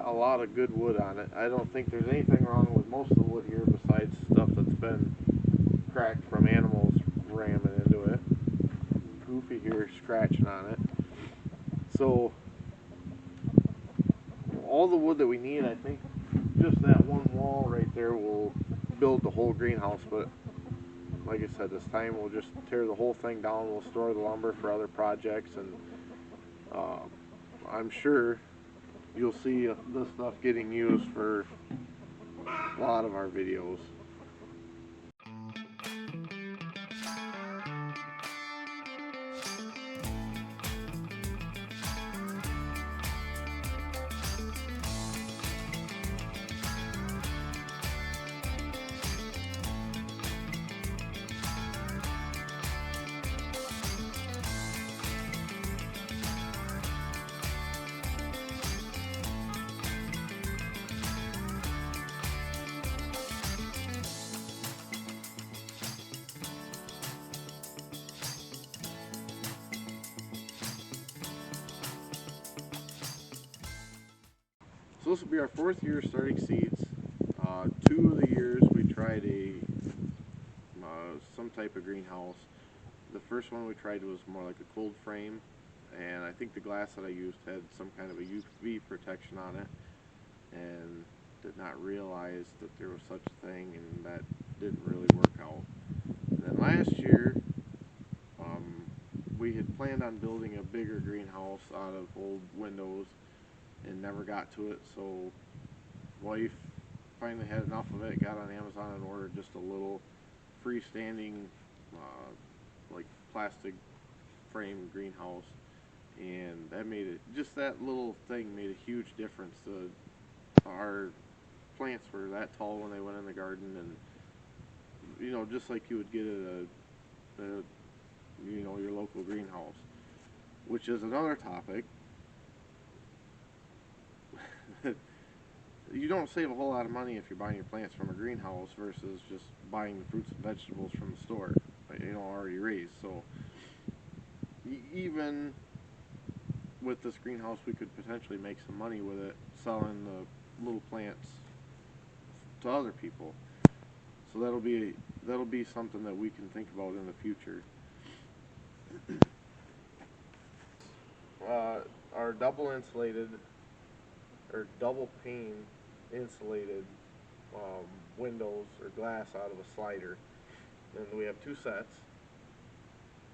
got a lot of good wood on it. I don't think there's anything wrong with most of the wood here besides stuff that's been cracked from animals ramming into it. Goofy here scratching on it. So all the wood that we need, I think just that one wall right there will build the whole greenhouse. But like I said, this time we'll just tear the whole thing down. We'll store the lumber for other projects, and I'm sure you'll see this stuff getting used for a lot of our videos. So this will be our 4th year starting seeds. 2 of the years we tried some type of greenhouse. The first one we tried was more like a cold frame, and I think the glass that I used had some kind of a UV protection on it, and did not realize that there was such a thing, and that didn't really work out. And then last year we had planned on building a bigger greenhouse out of old windows and never got to it, so wife finally had enough of it, got on Amazon and ordered just a little freestanding like plastic frame greenhouse, and that made it, just that little thing made a huge difference. Our plants were that tall when they went in the garden, and you know, just like you would get at a you know, your local greenhouse, which is another topic. You don't save a whole lot of money if you're buying your plants from a greenhouse versus just buying the fruits and vegetables from the store, you know, already raised. So even with this greenhouse, we could potentially make some money with it, selling the little plants to other people. So that'll be something that we can think about in the future. Our double insulated or double pane insulated windows or glass out of a slider, and we have 2 sets,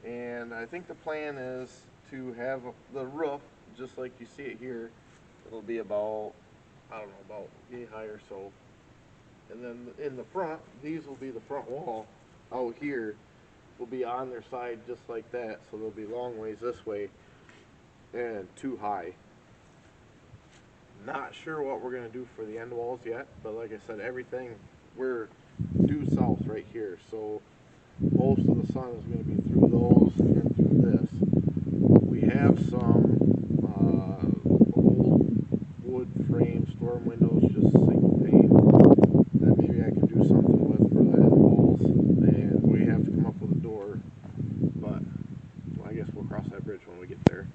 and I think the plan is to have the roof just like you see it here. It'll be about, I don't know, about knee high or so, and then in the front, these will be the front wall out here will be on their side just like that, so they'll be long ways this way and 2 high. Not sure what we're going to do for the end walls yet, but like I said, everything, we're due south right here, so most of the sun is going to be through those and through this. We have some old wood frame storm windows, just single pane, that maybe I can do something with for the end walls, and we have to come up with a door, but I guess we'll cross that bridge when we get there.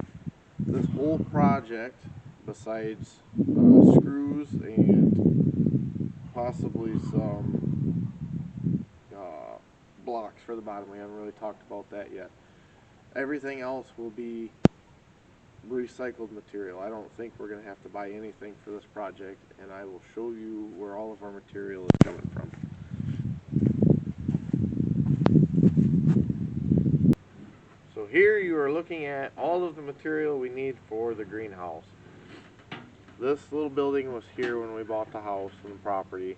This whole project, besides screws and possibly some blocks for the bottom, we haven't really talked about that yet. Everything else will be recycled material. I don't think we're going to have to buy anything for this project, and I will show you where all of our material is coming from. So here you are looking at all of the material we need for the greenhouse. This little building was here when we bought the house and the property.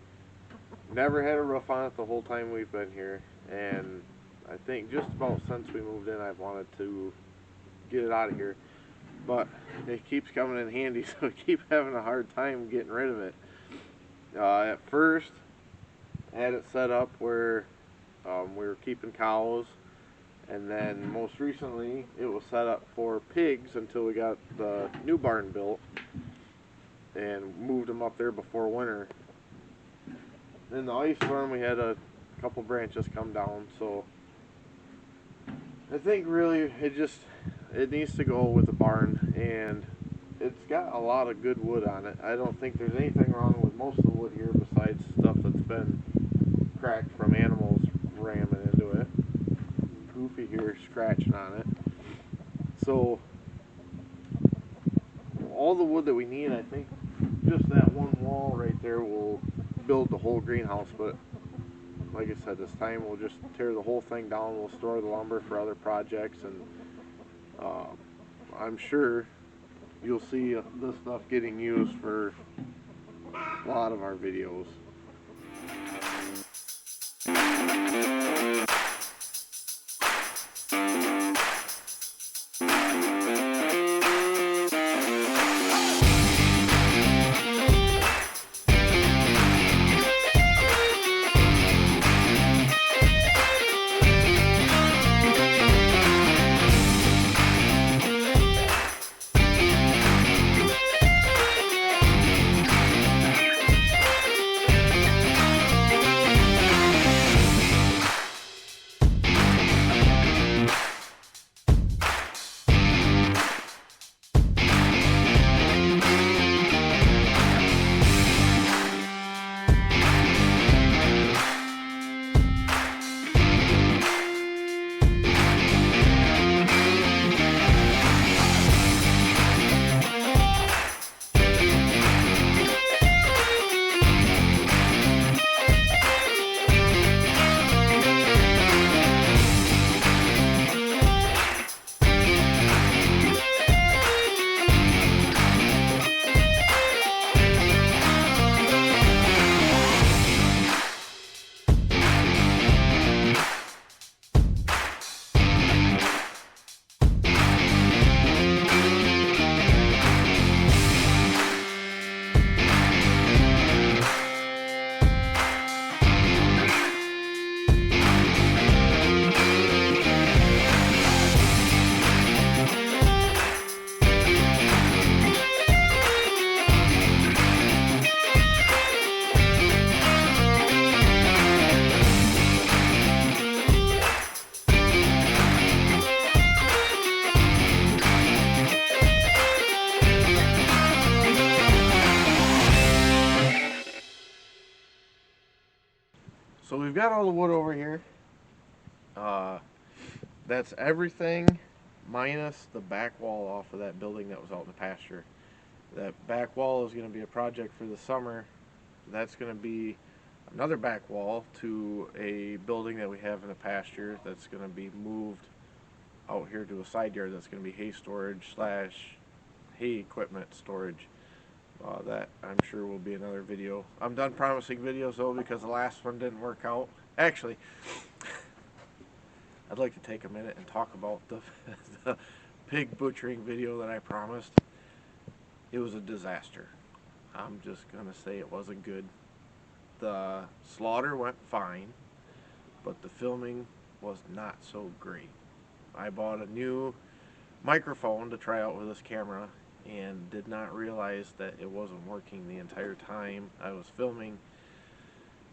Never had a roof on it the whole time we've been here, and I think just about since we moved in I've wanted to get it out of here, but it keeps coming in handy, so I keep having a hard time getting rid of it. At first I had it set up where we were keeping cows, and then most recently it was set up for pigs until we got the new barn built and moved them up there before winter. In the ice storm we had a couple branches come down, so I think really it needs to go with the barn, and it's got a lot of good wood on it. I don't think there's anything wrong with most of the wood here besides stuff that's been cracked from animals ramming into it. Goofy here scratching on it. So all the wood that we need, I think just that one wall right there will build the whole greenhouse. But like I said, this time we'll just tear the whole thing down. We'll store the lumber for other projects, and I'm sure you'll see this stuff getting used for a lot of our videos. So we've got all the wood over here. That's everything minus the back wall off of that building that was out in the pasture. That back wall is going to be a project for the summer. That's going to be another back wall to a building that we have in the pasture that's going to be moved out here to a side yard that's going to be hay storage slash hay equipment storage. That I'm sure will be another video. I'm done promising videos though because the last one didn't work out. Actually, I'd like to take a minute and talk about the pig butchering video that I promised. It was a disaster. I'm just gonna say it wasn't good. The slaughter went fine, but the filming was not so great. I bought a new microphone to try out with this camera and did not realize that it wasn't working the entire time I was filming.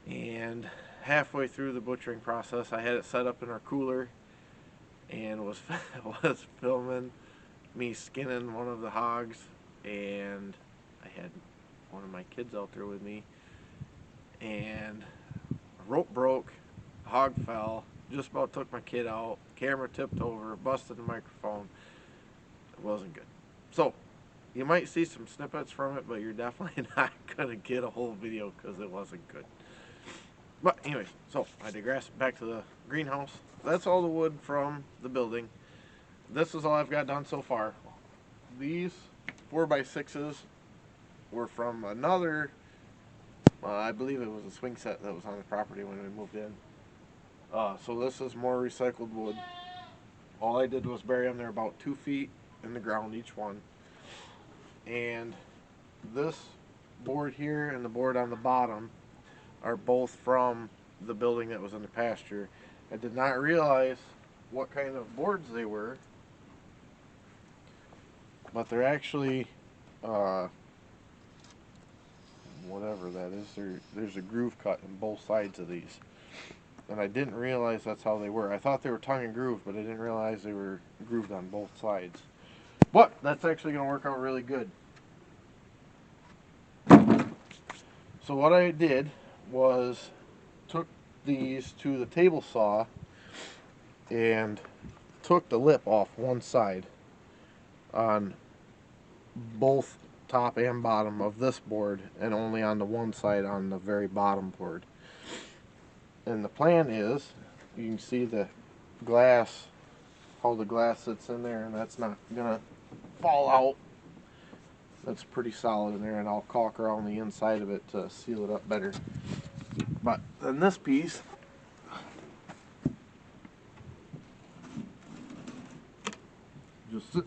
And halfway through the butchering process, I had it set up in our cooler and was filming me skinning one of the hogs, and I had one of my kids out there with me, and a rope broke, the hog fell, just about took my kid out, camera tipped over, busted the microphone. It wasn't good. So you might see some snippets from it, but you're definitely not going to get a whole video because it wasn't good. But anyways, so I digress. Back to the greenhouse. That's all the wood from the building. This is all I've got done so far. These 4x6s were from another, I believe it was a swing set that was on the property when we moved in. So this is more recycled wood. All I did was bury them. They're about 2 feet in the ground each one. And this board here and the board on the bottom are both from the building that was in the pasture. I did not realize what kind of boards they were, but they're actually whatever that is. There's a groove cut in both sides of these, and I didn't realize that's how they were. I thought they were tongue and groove, but I didn't realize they were grooved on both sides. But that's actually going to work out really good. So what I did was took these to the table saw and took the lip off one side on both top and bottom of this board, and only on the one side on the very bottom board. And the plan is, you can see the glass, how the glass sits in there, and that's not gonna fall out. That's pretty solid in there, and I'll caulk around the inside of it to seal it up better. But then this piece just sits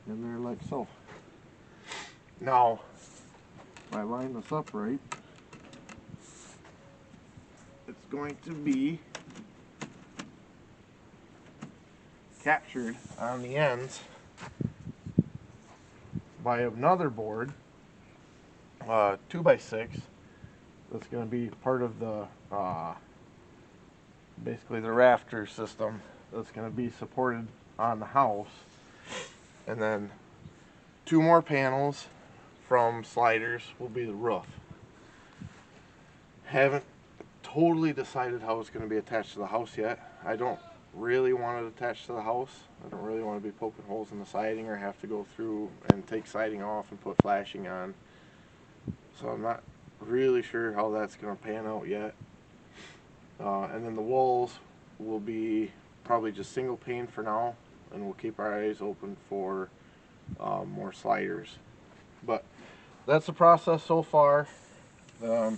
in there like so. Now, if I line this up right, it's going to be captured on the ends by another board, 2x6, that's going to be part of the basically the rafter system that's going to be supported on the house. And then 2 more panels from sliders will be the roof. Haven't totally decided how it's going to be attached to the house yet. I don't really want it attached to the house. I don't really want to be poking holes in the siding or have to go through and take siding off and put flashing on. So I'm not really sure how that's going to pan out yet. And then the walls will be probably just single pane for now, and we'll keep our eyes open for more sliders. But that's the process so far. I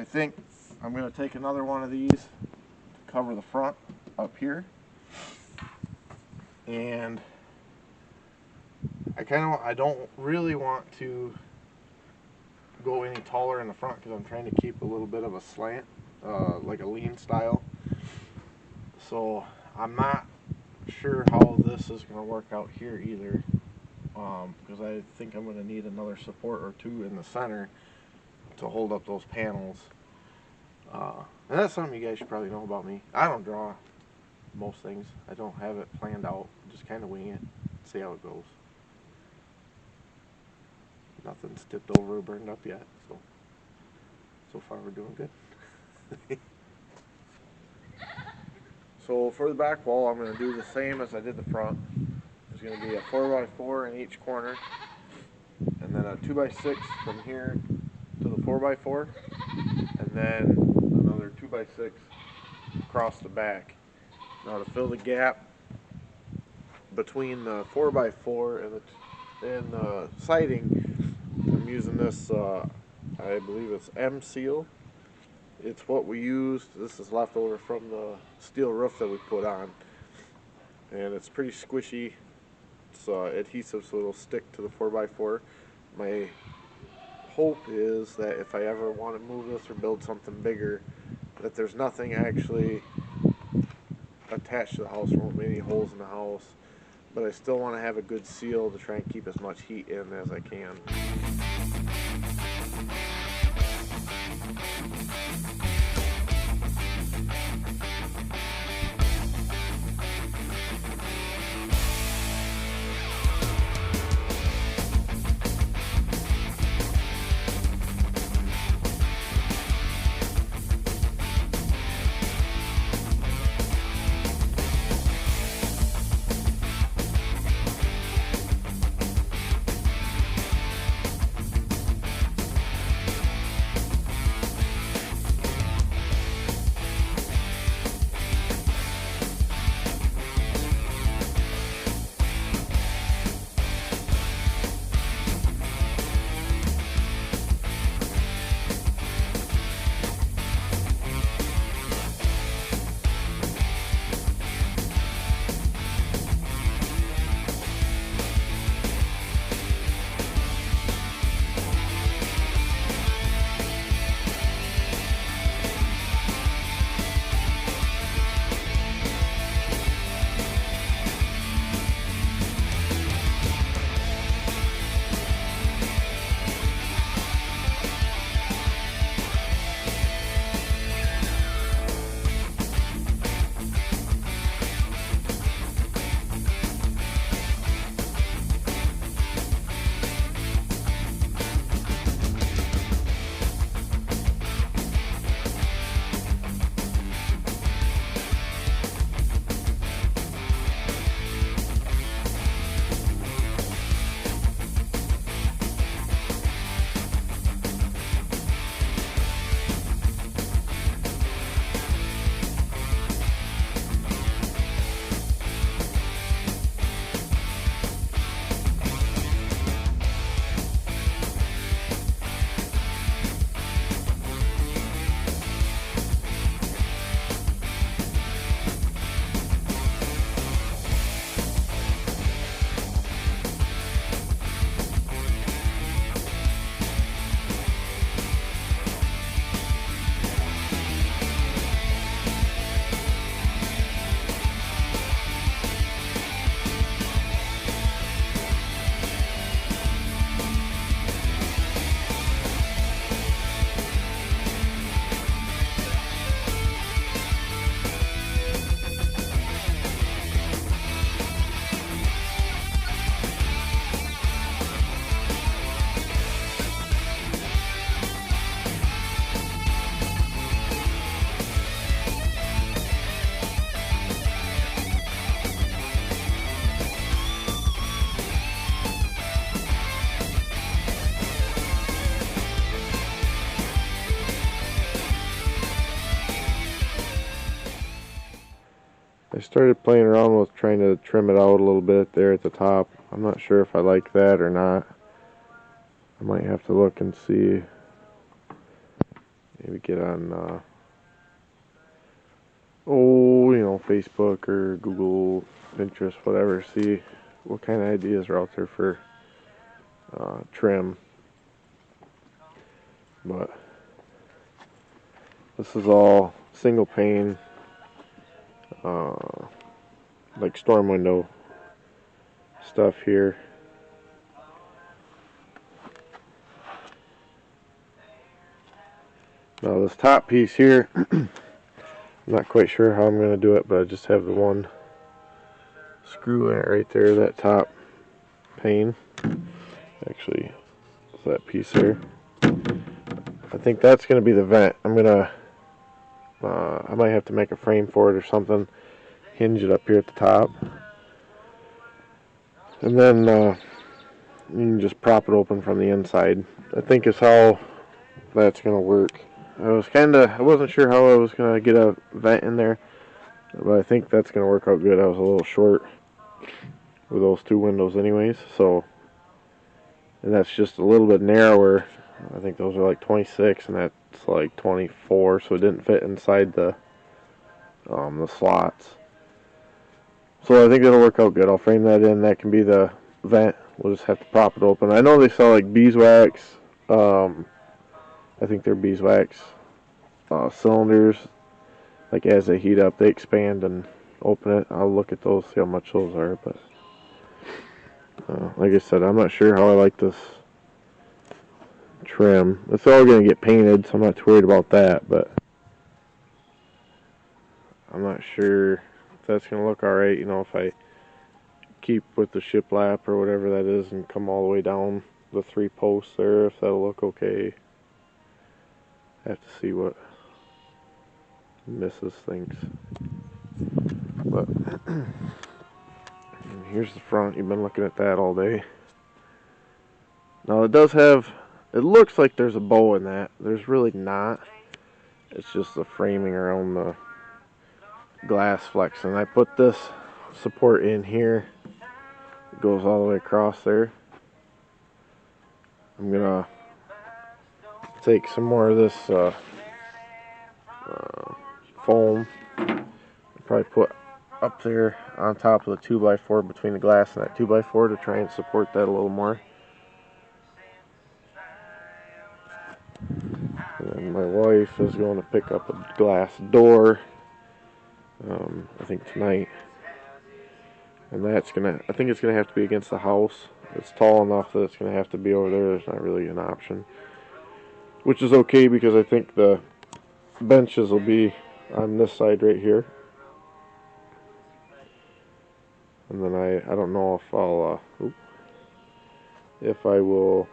think I'm going to take another one of these to cover the front up here, and I don't really want to go any taller in the front because I'm trying to keep a little bit of a slant, like a lean style. So I'm not sure how this is going to work out here either, because I think I'm going to need another support or 2 in the center to hold up those panels. And that's something you guys should probably know about me. I don't draw most things. I don't have it planned out. Just kind of wing it, see how it goes. Nothing's tipped over or burned up yet, so far we're doing good. So for the back wall, I'm going to do the same as I did the front. There's going to be a 4x4 in each corner, and then a 2x6 from here to the 4x4, and then another 2x6 across the back. Now to fill the gap between the 4x4 and the siding, I'm using this, I believe it's M-Seal. It's what we used. This is left over from the steel roof that we put on, and it's pretty squishy. It's adhesive, so it'll stick to the 4x4. My hope is that if I ever want to move this or build something bigger, that there's nothing actually attached to the house. There won't be any holes in the house, but I still want to have a good seal to try and keep as much heat in as I can. I started playing around with trying to trim it out a little bit there at the top. I'm not sure if I like that or not. I might have to look and see. Maybe get on, Facebook or Google, Pinterest, whatever. See what kind of ideas are out there for trim. But this is all single pane, like storm window stuff here. Now this top piece here, I'm not quite sure how I'm going to do it, but I just have the one screw in it right there, that top pane. Actually, it's that piece there. I think that's going to be the vent. I might have to make a frame for it or something, hinge it up here at the top, and then you can just prop it open from the inside. I think is how that's going to work. I wasn't sure how I was going to get a vent in there, but I think that's going to work out good. I was a little short with those two windows anyways, so, and that's just a little bit narrower. I think those are like 26 and that's like 24, so it didn't fit inside the slots. So I think it'll work out good. I'll frame that in. That can be the vent. We'll just have to prop it open. I know they sell like beeswax. I think they're beeswax cylinders. Like as they heat up, they expand and open it. I'll look at those, see how much those are. But like I said, I'm not sure how I like this trim. It's all going to get painted, so I'm not too worried about that. But I'm not sure if that's going to look alright. You know, if I keep with the shiplap or whatever that is and come all the way down the 3 posts there, if that'll look okay. I have to see what Mrs. thinks. But here's the front. You've been looking at that all day. Now it does have, it looks like there's a bow in that. There's really not. It's just the framing around the glass flex. And I put this support in here. It goes all the way across there. I'm gonna take some more of this foam and probably put up there on top of the 2x4 between the glass and that 2x4 to try and support that a little more. And then my wife is going to pick up a glass door, I think tonight. And that's I think it's gonna have to be against the house. It's tall enough that it's gonna have to be over there. There's not really an option, which is okay because I think the benches will be on this side right here. And then I don't know if I'll if I will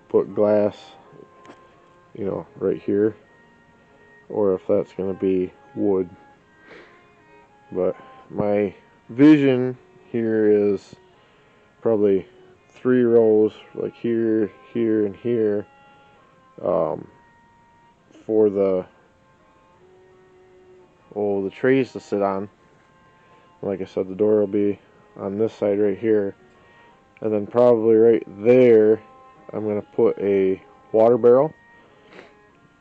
put glass, right here, or if that's going to be wood. But my vision here is probably 3 rows, like here, here, and here, for the trays to sit on. Like I said, the door will be on this side right here, and then probably right there I'm going to put a water barrel,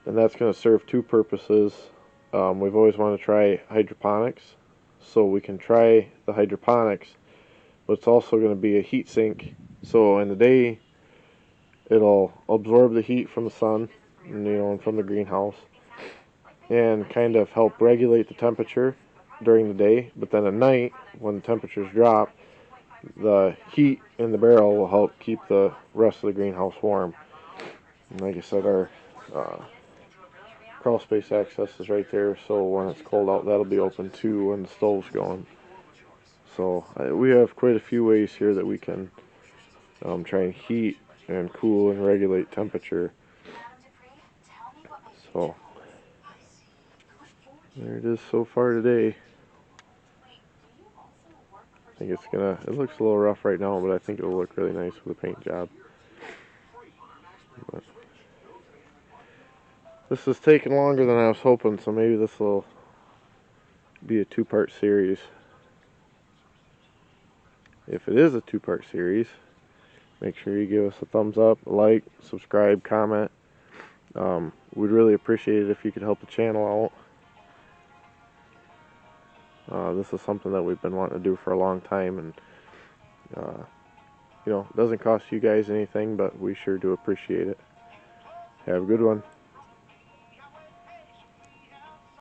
and that's going to serve 2 purposes. We've always wanted to try hydroponics, so we can try the hydroponics, but it's also going to be a heat sink, so in the day it'll absorb the heat from the sun and from the greenhouse and kind of help regulate the temperature during the day, but then at night when the temperatures drop, the heat in the barrel will help keep the rest of the greenhouse warm. And like I said, our crawl space access is right there, so when it's cold out, that'll be open too when the stove's going. So we have quite a few ways here that we can try and heat and cool and regulate temperature. So there it is so far today. I think it looks a little rough right now, but I think it'll look really nice with a paint job. But this is taking longer than I was hoping, so maybe this will be a 2-part series. if it is a two-part series, make sure you give us a thumbs up, a like, subscribe, comment. We'd really appreciate it if you could help the channel out. This is something that we've been wanting to do for a long time, and you know, it doesn't cost you guys anything, but we sure do appreciate it. Have a good one.